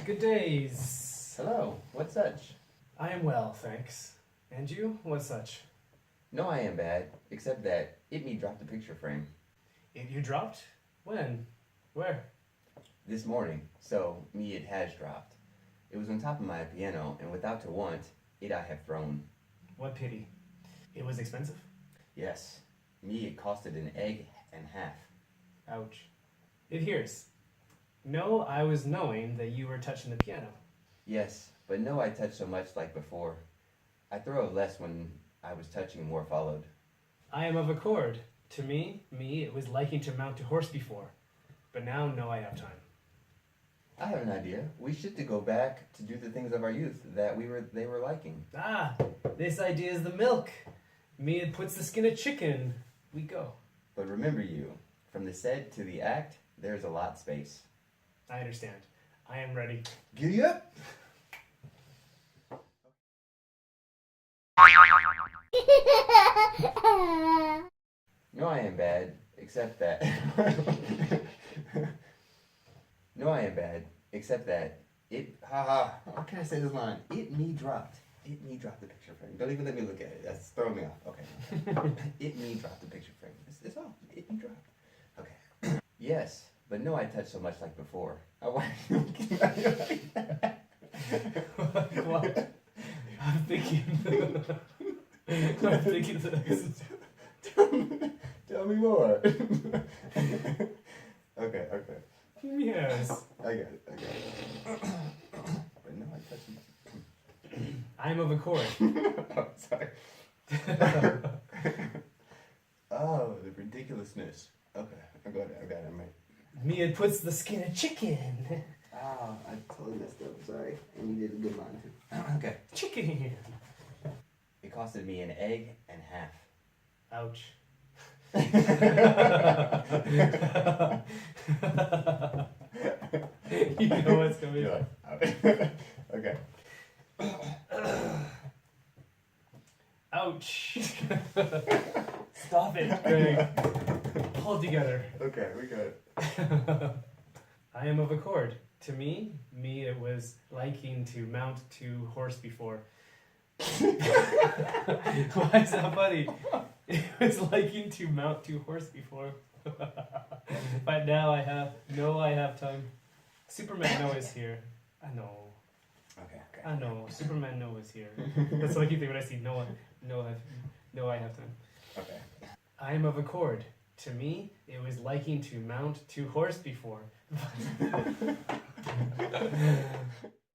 good days. Hello, what such? I am well, thanks. And you? What such? No, I am bad, except that me dropped the picture frame You dropped? When? Where? this morning, so it has dropped. It was on top of my piano, and without to want, I have thrown. What pity. It was expensive? Yes, it costed an egg and half. Ouch. It hears. No, I was knowing that you were touching the piano. Yes, but no, I touched so much like before. I throw of less when I was touching more followed. I am of accord. To me, it was liking to mount to horse before. But now, no, I have time. I have an idea. We should to go back to do the things of our youth that they were liking. Ah, this idea is the milk. Me, it puts the skin of chicken. We go. But remember you, from the said to the act, there's a lot space. I understand. I am ready. Giddy up! No, I am bad, except that. No, I am bad, except that how can I say this line? Me dropped the picture frame. Don't even let me look at it. That's throwing me off. Okay. Me dropped the picture frame. It's all. Me dropped. Okay. Yes, but no, I touched so much like before. Why are you looking at me like that? What? I'm thinking. I'm thinking this. Tell me more. Okay. Yes. I got it. But no, I touched so much. I am of accord. Oh, sorry. Oh, the ridiculousness. Okay, I got it, mate. Me, it puts the skin of chicken. Oh, I totally messed up. Sorry. And you did a good line too. Okay. Chicken. It costed me an egg and half. Ouch. You know what's coming. You're like, okay. Ouch. Stop it, Greg. Hold together. Okay, we got it. I am of accord. To me, it was liking to mount to horse before. Why is that funny? It was liking to mount to horse before. But now I have time. Superman Noah is here. I know. Okay. I know. Superman Noah is here. That's what I keep thinking when I see Noah. I have time. Okay. I am of accord. To me, it was liking to mount to horse before.